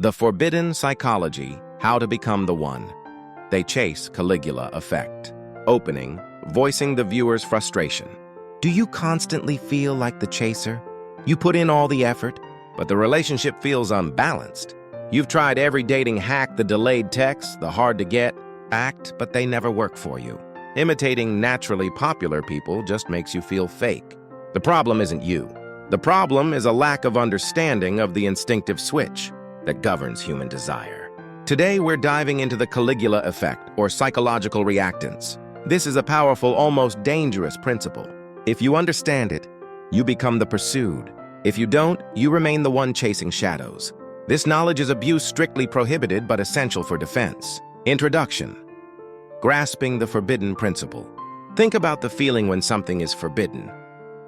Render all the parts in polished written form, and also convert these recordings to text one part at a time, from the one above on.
The Forbidden Psychology, How to Become the One. They chase Caligula Effect. Opening, voicing the viewer's frustration. Do you constantly feel like the chaser? You put in all the effort, but the relationship feels unbalanced. You've tried every dating hack, the delayed text, the hard-to-get act, but they never work for you. Imitating naturally popular people just makes you feel fake. The problem isn't you. The problem is a lack of understanding of the instinctive switch that governs human desire. Today, we're diving into the Caligula Effect, or psychological reactance. This is a powerful, almost dangerous principle. If you understand it, you become the pursued. If you don't, you remain the one chasing shadows. This knowledge is abuse strictly prohibited but essential for defense. Introduction. Grasping the forbidden principle. Think about the feeling when something is forbidden.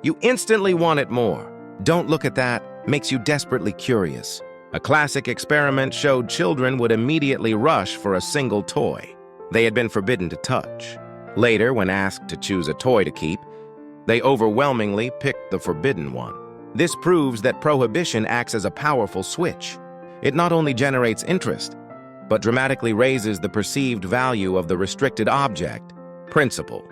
You instantly want it more. Don't look at that, makes you desperately curious. A classic experiment showed children would immediately rush for a single toy they had been forbidden to touch. Later, when asked to choose a toy to keep, they overwhelmingly picked the forbidden one. This proves that prohibition acts as a powerful switch. It not only generates interest, but dramatically raises the perceived value of the restricted object. Principle.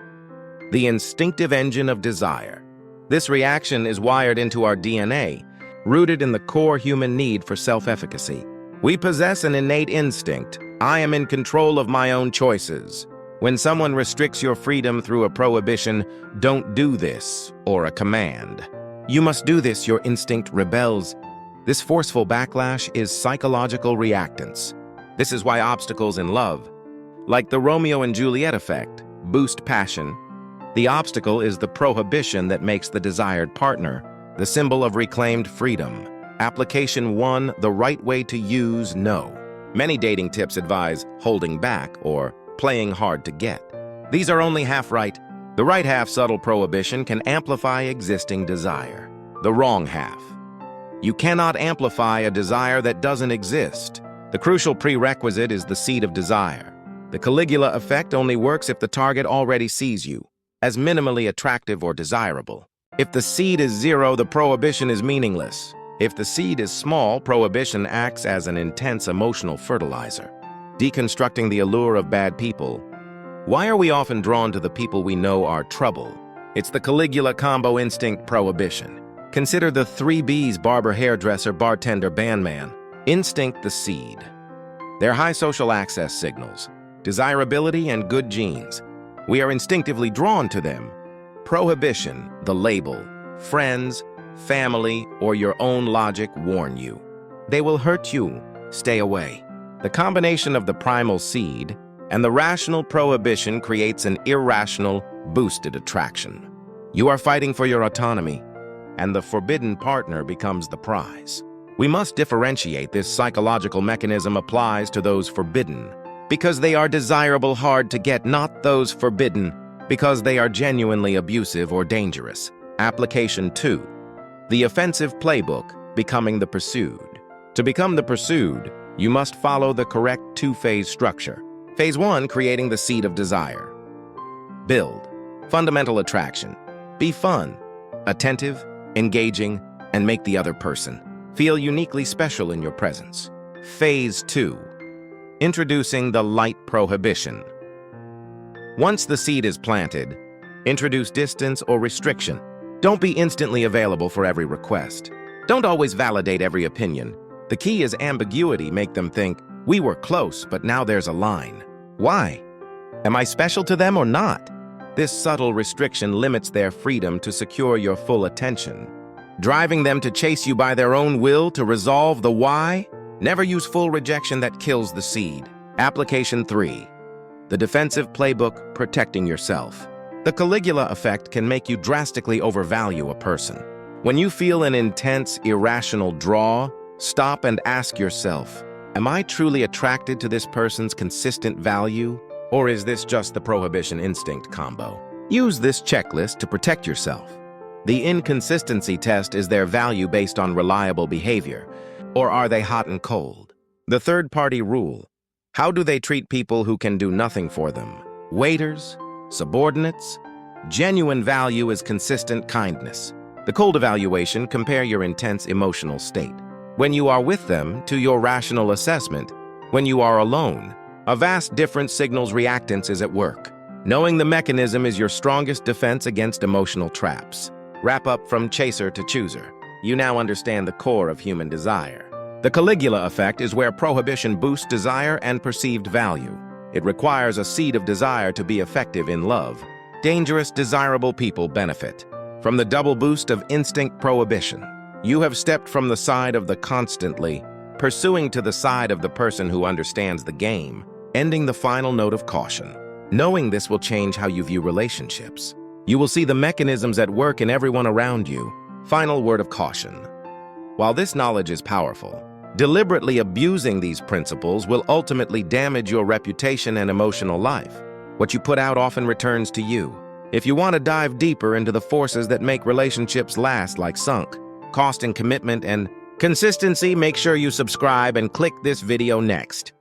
The instinctive engine of desire. This reaction is wired into our DNA, rooted in the core human need for self-efficacy. We possess an innate instinct. I am in control of my own choices. When someone restricts your freedom through a prohibition, don't do this, or a command. You must do this, your instinct rebels. This forceful backlash is psychological reactance. This is why obstacles in love, like the Romeo and Juliet effect, boost passion. The obstacle is the prohibition that makes the desired partner the symbol of reclaimed freedom. Application 1, the right way to use no. Many dating tips advise holding back or playing hard to get. These are only half right. The right half, subtle prohibition, can amplify existing desire. The wrong half. You cannot amplify a desire that doesn't exist. The crucial prerequisite is the seed of desire. The Caligula effect only works if the target already sees you as minimally attractive or desirable. If the seed is 0, the prohibition is meaningless. If the seed is small, prohibition acts as an intense emotional fertilizer. Deconstructing the allure of bad people. Why are we often drawn to the people we know are trouble? It's the Caligula combo: instinct, prohibition. Consider the 3 Bs: barber, hairdresser, bartender, bandman. Instinct, the seed. They're high social access signals, desirability, and good genes. We are instinctively drawn to them. Prohibition, the label. Friends, family, or your own logic warn you. They will hurt you. Stay away. The combination of the primal seed and the rational prohibition creates an irrational, boosted attraction. You are fighting for your autonomy, and the forbidden partner becomes the prize. We must differentiate. This psychological mechanism applies to those forbidden because they are desirable, hard to get, not those forbidden because they are genuinely abusive or dangerous. Application 2. The offensive playbook: becoming the pursued. To become the pursued, you must follow the correct 2-phase structure. Phase 1, creating the seed of desire. Build. Fundamental attraction. Be fun, attentive, engaging, and make the other person feel uniquely special in your presence. Phase 2. Introducing the light prohibition. Once the seed is planted, introduce distance or restriction. Don't be instantly available for every request. Don't always validate every opinion. The key is ambiguity. Make them think, we were close, but now there's a line. Why? Am I special to them or not? This subtle restriction limits their freedom to secure your full attention, driving them to chase you by their own will to resolve the why. Never use full rejection, that kills the seed. Application 3. The defensive playbook: protecting yourself. The Caligula effect can make you drastically overvalue a person. When you feel an intense, irrational draw, stop and ask yourself, am I truly attracted to this person's consistent value? Or is this just the prohibition instinct combo? Use this checklist to protect yourself. The inconsistency test: is their value based on reliable behavior, or are they hot and cold? The third-party rule: how do they treat people who can do nothing for them? Waiters? Subordinates? Genuine value is consistent kindness. The cold evaluation: compare your intense emotional state. when you are with them, to your rational assessment, when you are alone. A vast difference signals reactance is at work. Knowing the mechanism is your strongest defense against emotional traps. Wrap up from chaser to chooser. You now understand the core of human desire. The Caligula Effect is where prohibition boosts desire and perceived value. It requires a seed of desire to be effective in love. Dangerous, desirable people benefit from the double boost of instinct prohibition. You have stepped from the side of the constantly pursuing to the side of the person who understands the game, ending the final note of caution. Knowing this will change how you view relationships. You will see the mechanisms at work in everyone around you. Final word of caution. While this knowledge is powerful, deliberately abusing these principles will ultimately damage your reputation and emotional life. What you put out often returns to you. If you want to dive deeper into the forces that make relationships last, like sunk cost and commitment and consistency, make sure you subscribe and click this video next.